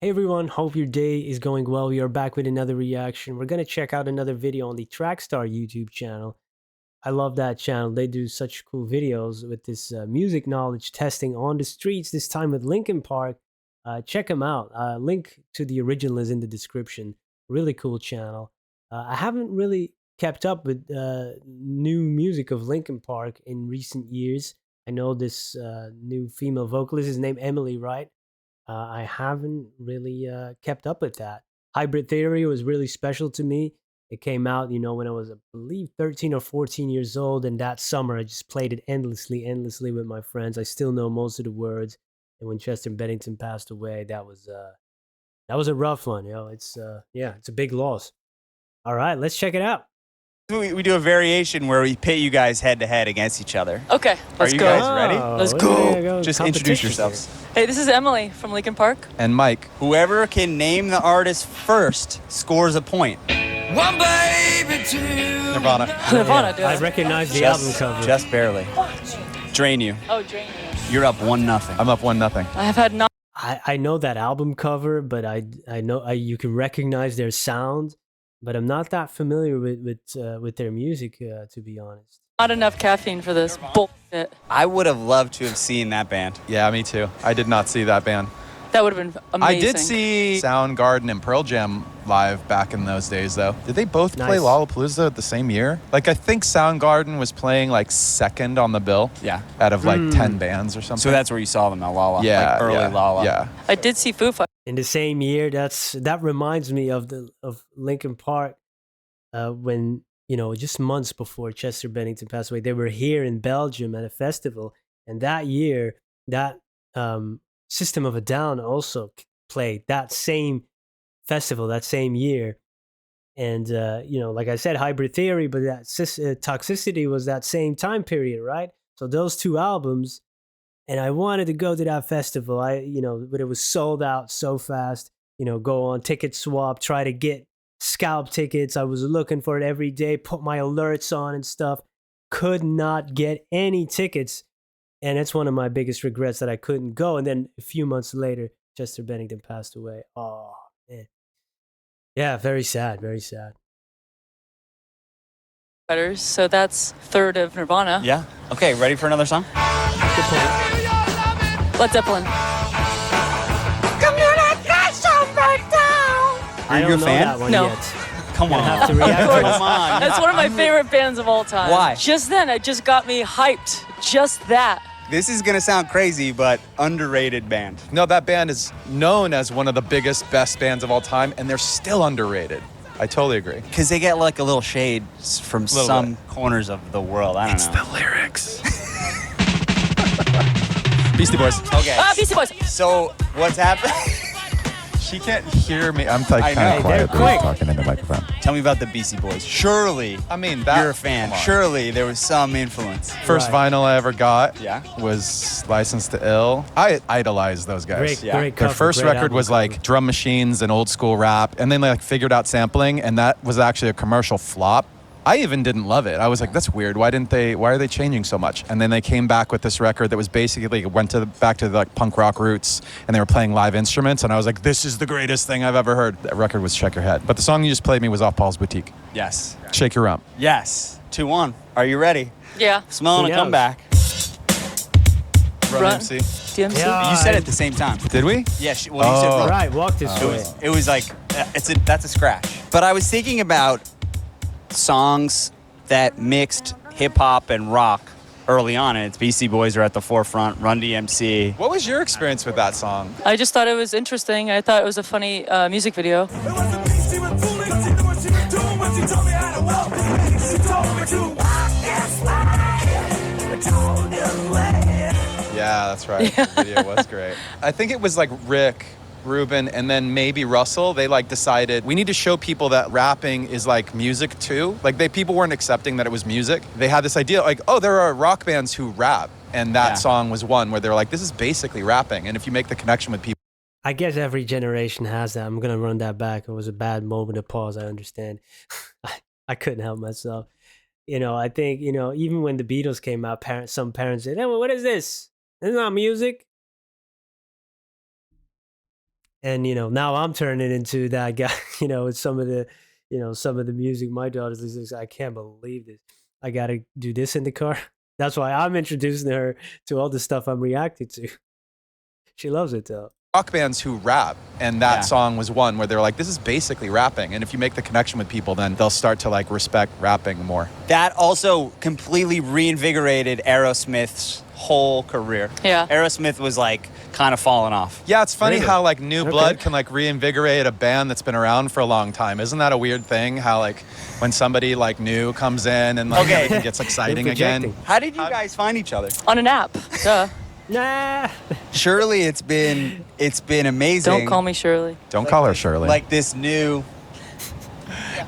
Hey everyone, hope your day is going well. We are back with another reaction. We're going to check out another video on the Trackstar YouTube channel. I love that channel. They do such cool videos with this music knowledge testing on the streets, this time with Linkin Park. Check them out. Link to the original is in the description. Really cool channel. I haven't really kept up with new music of Linkin Park in recent years. I know this new female vocalist is named Emily, right? I haven't really kept up with that. Hybrid Theory was really special to me. It came out, when I was, I believe, 13 or 14 years old. And that summer, I just played it endlessly with my friends. I still know most of the words. And when Chester Bennington passed away, that was a rough one. It's a big loss. All right, let's check it out. We do a variation where we pit you guys head to head against each other. Okay, let's Are you go. guys ready? Let's there go. you go. Just introduce Competition yourselves. Hey, this is Emily from Linkin Park. And Mike. Whoever can name the artist first scores a point. One baby, two. Nirvana. Nirvana, dude. I recognize the album cover. Just barely. Drain you. Oh, Drain. You're up 1-0. I'm up 1-0. I have had not. I know that album cover, but I know you can recognize their sound, but I'm not that familiar with their music, to be honest. Not enough caffeine for this bullshit. I would have loved to have seen that band. Yeah, me too. I did not see that band. That would have been amazing. I did see Soundgarden and Pearl Jam live back in those days, though. Did they both play Nice. Lollapalooza at the same year? Like, I think Soundgarden was playing, like, second on the bill. Yeah. Out of, like, 10 bands or something. So that's where you saw them at Lala. yeah, Like early yeah, Lala. Yeah. I did see Foo Fighters. In the same year, that reminds me of Linkin Park, when just months before Chester Bennington passed away. They were here in Belgium at a festival, and that year, that System of a Down also played that same festival that same year. And like I said, Hybrid Theory, but that Toxicity was that same time period, right? So those two albums, and I wanted to go to that festival. But it was sold out so fast. Go on Ticket Swap, try to get scalp tickets. I was looking for it every day, put my alerts on and stuff. Could not get any tickets, and it's one of my biggest regrets that I couldn't go. And then a few months later, Chester Bennington passed away. Oh man, yeah, very sad, very sad. So that's third of Nirvana. Yeah. Okay, ready for another song? Good point. Led Zeppelin. I don't you a know fan? that one No. yet. Come on. Have to react to it. Come on. That's one of my favorite bands of all time. Why? Just then, it just got me hyped. Just that. This is going to sound crazy, but underrated band. No, that band is known as one of the biggest, best bands of all time, and they're still underrated. I totally agree. Because they get like a little shade from Little some bit. corners of the world. I don't know. the lyrics. Beastie Boys. Okay. Beastie Boys. So what's happening? She can't hear me. I'm like I kind know. of quiet. They're quick. Talking in the microphone. Tell me about the Beastie Boys. Surely I mean, that, you're a fan. come on. Surely there was some influence. First Right. vinyl I ever got Yeah. was Licensed to Ill. I idolized those guys. Great, Yeah. great Their cover, first great record album was cover. like drum machines and old school rap, and then they like figured out sampling, and that was actually a commercial flop. I even didn't love it. I was like, that's weird. Why are they changing so much? And then they came back with this record that was basically back to the like punk rock roots, and they were playing live instruments, and I was like, this is the greatest thing I've ever heard. That record was Check Your Head. But the song you just played me was off Paul's Boutique. Yes. Shake Your Rump. Yes. 2-1. Are you ready? Yeah. Smelling Who a knows? comeback. Run Run. MC. DMC. Yeah. You said it at the same time. Did we? Yeah. Well, you said Oh. run. Right, walk this way. It was like that's a scratch. But I was thinking about songs that mixed hip hop and rock early on, and it's Beastie Boys are at the forefront. Run DMC. What was your experience with that song? I just thought it was interesting. I thought it was a funny music video. Yeah, that's right. The video was great. I think it was like Rick, Ruben, and then maybe Russell. They like decided we need to show people that rapping is like music too. Like people weren't accepting that it was music. They had this idea like, oh, there are rock bands who rap. And that Yeah. song was one where they're like, this is basically rapping. And if you make the connection with people. I guess every generation has that. I'm gonna run that back. It was a bad moment of pause. I understand. I couldn't help myself. I think even when the Beatles came out, some parents said, "Hey, what is this? This is not music." And now I'm turning into that guy. With some of the music my daughter's listening to. I can't believe this. I gotta do this in the car. That's why I'm introducing her to all the stuff I'm reacting to. She loves it though. Rock bands who rap, and that Yeah. song was one where they're like, this is basically rapping. And if you make the connection with people, then they'll start to like respect rapping more. That also completely reinvigorated Aerosmith's whole career. Yeah. Aerosmith was like kind of falling off. Yeah, it's funny Really? how like new Okay. blood can like reinvigorate a band that's been around for a long time. Isn't that a weird thing? How like when somebody like new comes in and like Okay. everything gets exciting They're again. projecting. How did you guys find each other? On an app. Duh. Nah. Surely it's been amazing. Don't call me Shirley. Don't call her Shirley. Like this new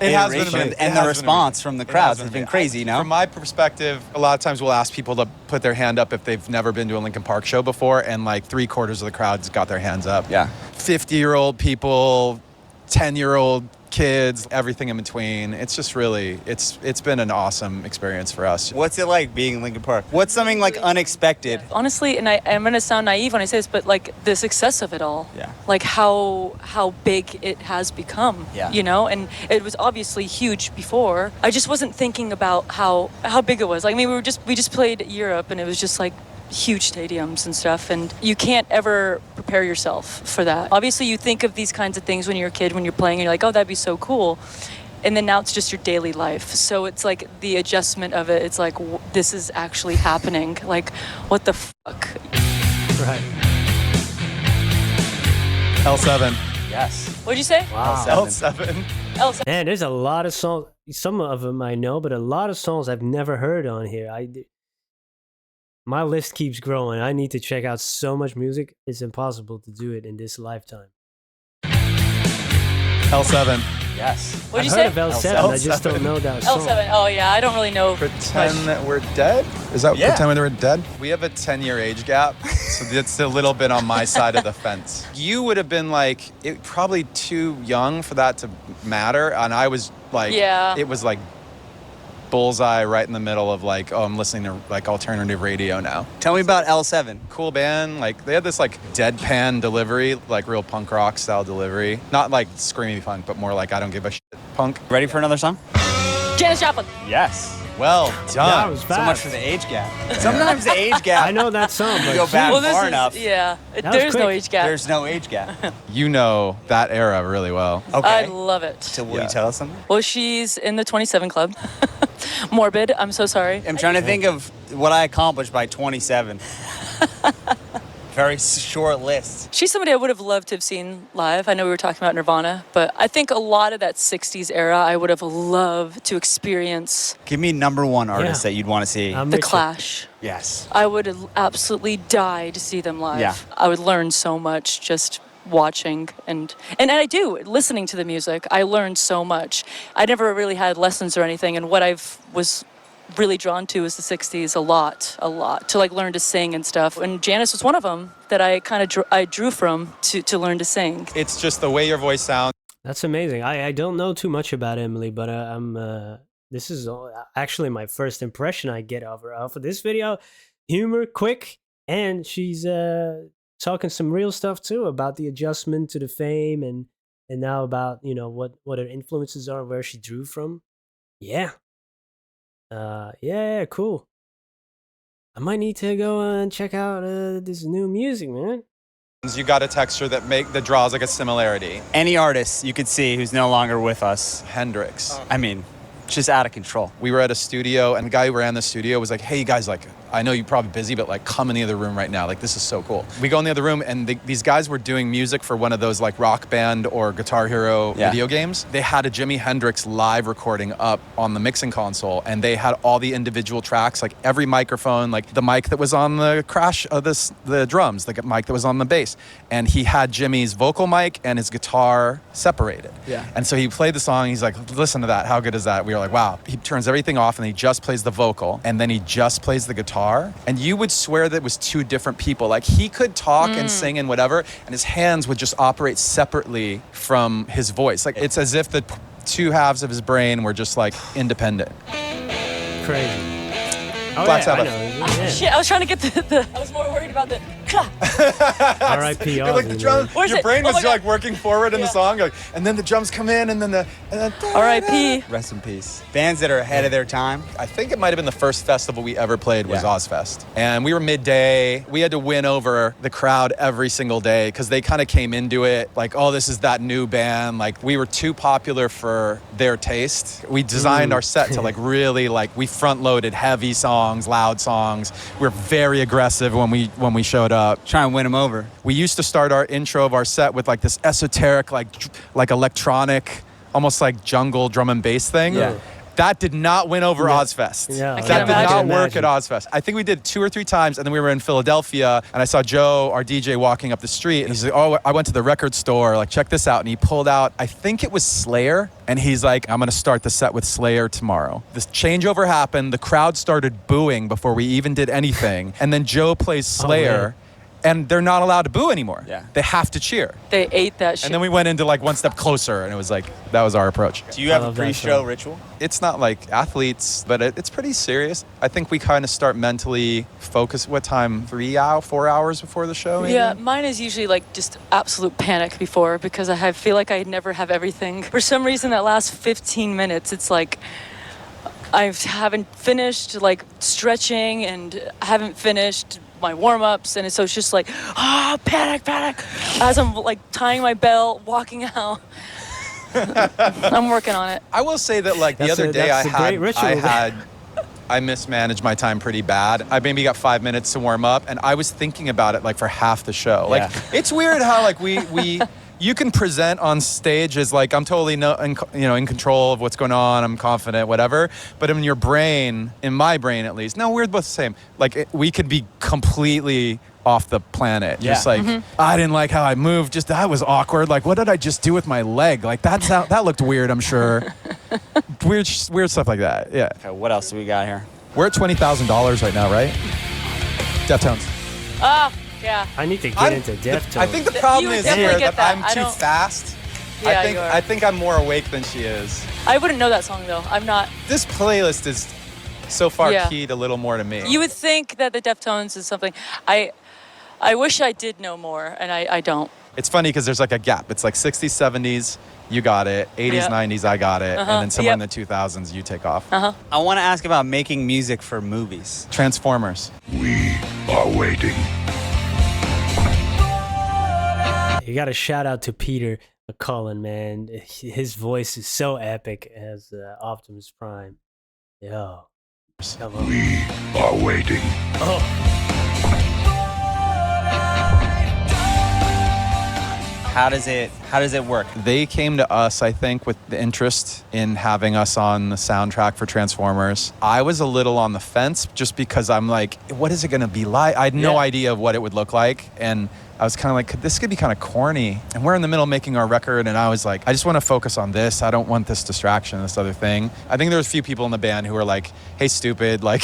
it has been iteration, amazing. and the response from the crowds has been crazy, no? From my perspective, a lot of times we'll ask people to put their hand up if they've never been to a Linkin Park show before, and like 3/4 of the crowd's got their hands up. Yeah. 50-year-old people, 10-year-old kids, everything in between. It's just really, it's been an awesome experience for us. What's it like being in Linkin Park? What's something like unexpected? Honestly, and I'm gonna sound naive when I say this, but like the success of it all. Yeah. Like how big it has become. Yeah. And it was obviously huge before. I just wasn't thinking about how big it was. Like, I mean, we just played Europe, and it was just like huge stadiums and stuff, and you can't ever prepare yourself for that. Obviously, you think of these kinds of things when you're a kid, when you're playing, and you're like, oh, that'd be so cool. And then now it's just your daily life. So it's like the adjustment of it. It's like, this is actually happening. Like, what the fuck? Right. L7. Yes. What'd you say? Wow. L7. Elsa. Man, there's a lot of songs. Some of them I know, but a lot of songs I've never heard on here. My list keeps growing. I need to check out so much music. It's impossible to do it in this lifetime. L7. Yes. What'd you I've say? heard of L7. I just don't know that song. L7. Oh yeah, I don't really know. Pretend much. that we're dead? Is that Yeah. pretend that we're dead? We have a 10-year age gap, so that's a little bit on my side of the fence. You would have been like, probably too young for that to matter, and I was like, Yeah. it was like bullseye right in the middle of like, oh, I'm listening to like alternative radio now. Tell me about L7. Cool band, like they had this like deadpan delivery, like real punk rock style delivery. Not like screamy punk, but more like I don't give a shit punk. Ready for another song? Janis Joplin. Yes. Well That done. was So fast. much for the age gap. Sometimes the age gap. I know that song, You but go back Well, this far is enough. yeah. That was There's no quick. age gap. There's no age gap. You know that era really well. Okay. I love it. So will Yeah. you tell us something? Well, she's in the 27 Club. Morbid. I'm so sorry. I'm trying to think of what I accomplished by 27. Very short list. She's somebody I would have loved to have seen live. I know we were talking about Nirvana, but I think a lot of that 60s era I would have loved to experience. Give me number one artist Yeah. that you'd want to see. I'm The with you. Clash. Yes. I would have absolutely died to see them live. Yeah. I would learn so much just watching and I do listening to the music. I learned so much. I never really had lessons or anything, and what was really drawn to is the 60s a lot to like learn to sing and stuff. And Janis was one of them that I kind of I drew from to learn to sing. It's just the way your voice sounds. That's amazing. I don't know too much about Emily, but this is actually my first impression I get of her off of this video. Humor, quick, and she's talking some real stuff too about the adjustment to the fame and now about what her influences are, where she drew from. Yeah. Yeah, cool. I might need to go and check out this new music, man. You got a texture that draws like a similarity. Any artist you could see who's no longer with us. Hendrix. I mean, just out of control. We were at a studio, and the guy who ran the studio was like, hey, you guys, like, I know you're probably busy, but like, come in the other room right now. Like, this is so cool. We go in the other room, and these guys were doing music for one of those like Rock Band or Guitar Hero video games. They had a Jimi Hendrix live recording up on the mixing console, and they had all the individual tracks, like every microphone, like the mic that was on the crash of the drums, the mic that was on the bass. And he had Jimmy's vocal mic and his guitar separated. Yeah. And so he played the song, he's like, listen to that, how good is that? We were like, wow. He turns everything off, and he just plays the vocal, and then he just plays the guitar. And you would swear that it was two different people. Like, he could talk and sing and whatever, and his hands would just operate separately from his voice. Like, it's as if the two halves of his brain were just like independent. Crazy. Oh, Black yeah, I Sabbath. know. Yeah. Shit, I was trying to get the I was more worried about the R.I.P. You're like the Ozzy, drums. man. Where's Your it? brain Oh was my God. like working forward in the Yeah. song, like, and then the drums come in, and then R.I.P. Rest in peace. Bands that are ahead of their time. I think it might have been the first festival we ever played was Yeah. Ozfest. And we were midday. We had to win over the crowd every single day because they kind of came into it like, oh, this is that new band. Like, we were too popular for their taste. We designed our set to like really like, we front loaded heavy songs, loud songs. We were very aggressive when we showed up. Try and win them over. We used to start our intro of our set with like this esoteric, like electronic, almost like jungle drum and bass thing. Yeah. That did not win over Ozfest. Yeah, I That can't did not imagine. work at Ozfest. I think we did 2 or 3 times, and then we were in Philadelphia, and I saw Joe, our DJ, walking up the street, and he's like, oh, I went to the record store, like, check this out. And he pulled out, I think it was Slayer, and he's like, I'm gonna start the set with Slayer tomorrow. This changeover happened, the crowd started booing before we even did anything, and then Joe plays Slayer, and they're not allowed to boo anymore. Yeah. They have to cheer. They ate that shit. And then we went into like one step closer, and it was like, that was our approach. Do you have a love that pre-show song. ritual? It's not like athletes, but it's pretty serious. I think we kind of start mentally focus. What time? 4 hours before the show? Maybe? Yeah, mine is usually like just absolute panic before because I feel like I never have everything. For some reason, that last 15 minutes, it's like I haven't finished like stretching and I haven't finished my warm-ups, and so it's just like, panic, as I'm like tying my belt, walking out. I'm working on it. I will say that like the other day that's a great ritual. I mismanaged my time pretty bad. I maybe got 5 minutes to warm up, and I was thinking about it like for half the show. Like Yeah. it's weird how like we you can present on stage as like I'm totally in control of what's going on. I'm confident, whatever. But in your brain, in my brain at least, no, we're both the same. Like we could be completely off the planet. Yeah. Just like I didn't like how I moved. Just that was awkward. Like what did I just do with my leg? Like that looked weird. I'm sure. weird stuff like that. Yeah. Okay, what else do we got here? We're at $20,000 right now, right? Deftones. Oh, yeah. I need to get into Deftones. I think the problem would is definitely here get that that. I'm I too don't- fast. Yeah, you are. I think I'm more awake than she is. I wouldn't know that song though. I'm not. This playlist is so far Yeah. keyed a little more to me. You would think that the Deftones is something. I wish I did know more, and I don't. It's funny because there's like a gap. It's like 60s, 70s, you got it. 80s, Yep. 90s, I got it. And then somewhere in Yep. the 2000s, you take off. I want to ask about making music for movies. Transformers. We are waiting. You got to shout out to Peter McCullen, man. His voice is so epic as Optimus Prime. Yo. Come on. We are waiting. Oh, How does it work? They came to us, I think, with the interest in having us on the soundtrack for Transformers. I was a little on the fence just because I'm like, what is it going to be like? I had no Yeah. idea of what it would look like. And I was kind of like, this could be kind of corny. And we're in the middle making our record. And I was like, I just want to focus on this. I don't want this distraction, this other thing. I think there was a few people in the band who were like, hey, stupid, like,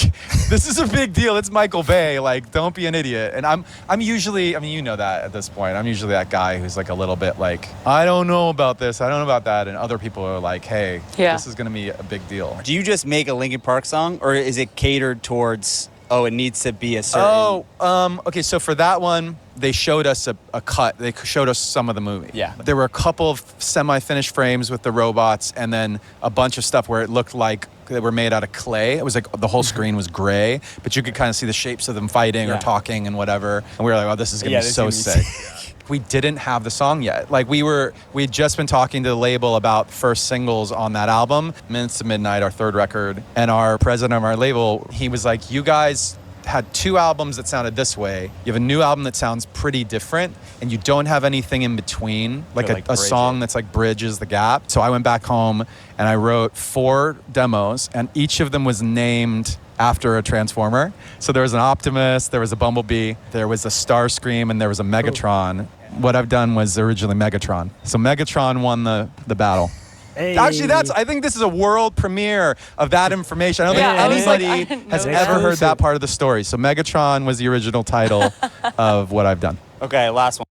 this is a big deal. It's Michael Bay. Like, don't be an idiot. And I'm usually, I mean, you know that at this point. I'm usually that guy who's like a little bit like, I don't know about this. I don't know about that. And other people are like, hey, this is going to be a big deal. Do you just make a Linkin Park song, or is it catered towards, it needs to be a certain... Okay, so for that one, they showed us a cut. They showed us some of the movie. Yeah. There were a couple of semi-finished frames with the robots, and then a bunch of stuff where it looked like they were made out of clay. It was like the whole screen was gray, but you could kind of see the shapes of them fighting Yeah. or talking and whatever. And we were like, oh, this is going to Yeah, be this so is gonna be sick. We didn't have the song yet. Like we'd just been talking to the label about first singles on that album, Minutes to Midnight, our third record. And our president of our label, he was like, you guys had 2 albums that sounded this way. You have a new album that sounds pretty different, and you don't have anything in between, like like a bridge song it. that's like bridges the gap. So I went back home and I wrote 4 demos, and each of them was named after a Transformer. So there was an Optimus, there was a Bumblebee, there was a Starscream, and there was a Megatron. What I've done was originally Megatron. So Megatron won the battle. hey. Actually, I think this is a world premiere of that information. I don't Yeah, think I was like, anybody I didn't has know ever that. heard that part of the story. So Megatron was the original title of what I've done. Okay, last one.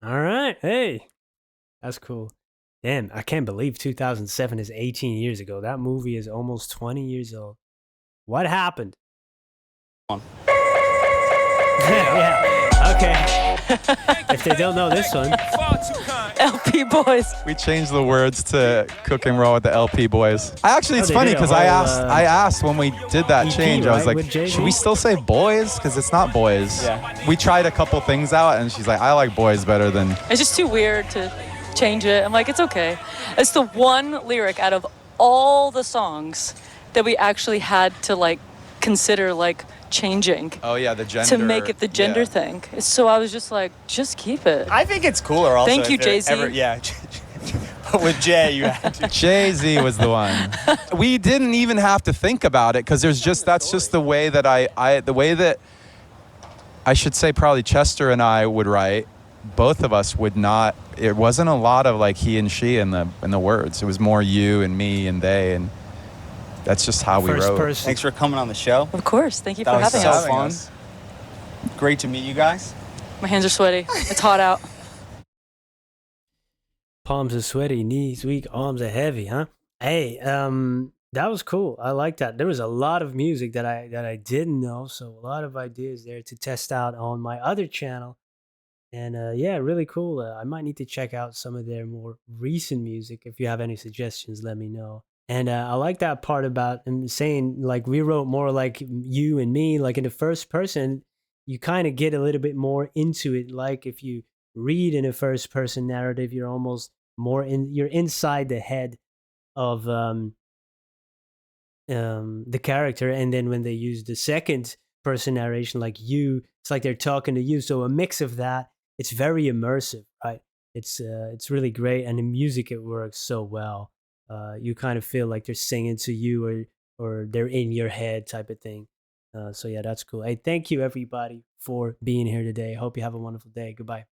All right. Hey, that's cool. Damn, I can't believe 2007 is 18 years ago. That movie is almost 20 years old. What happened? Yeah. Okay. If they don't know this one, LP Boys. We changed the words to Cook and Roll with the LP Boys. Actually, it's they funny did a because whole, I asked when we did that EP, change, I was right, like, with Jay-Z? should we still say boys? Because it's not boys. Yeah. We tried a couple things out, and she's like, I like boys better than. It's just too weird to change it. I'm like, it's okay. It's the one lyric out of all the songs that we actually had to like consider like changing Oh yeah, the gender. to make it the gender yeah. thing. So I was just like, just keep it. I think it's cooler also. Thank you, if they're Jay-Z. Yeah. But with Jay, you had to. Jay-Z was the one. We didn't even have to think about it because that's just the way that the way that I should say probably Chester and I would write. Both of us would not. It wasn't a lot of like he and she in the words. It was more you and me and they, and that's just how we first wrote. person. Thanks for coming on the show. Of course. Thank you for That was having so us. fun. Great to meet you guys. My hands are sweaty. It's hot out. Palms are sweaty, knees weak, arms are heavy, huh? Hey, that was cool. I like that. There was a lot of music that I didn't know, so a lot of ideas there to test out on my other channel. And yeah, really cool. I might need to check out some of their more recent music. If you have any suggestions, let me know. And I like that part about him saying like we wrote more like you and me, like in the first person. You kind of get a little bit more into it. Like if you read in a first person narrative, you're almost you're inside the head of the character, and then when they use the second person narration like you, it's like they're talking to you, so a mix of that. It's very immersive, right? It's really great, and the music, it works so well. You kind of feel like they're singing to you, or they're in your head type of thing. So yeah, that's cool. Hey, thank you everybody for being here today. Hope you have a wonderful day. Goodbye.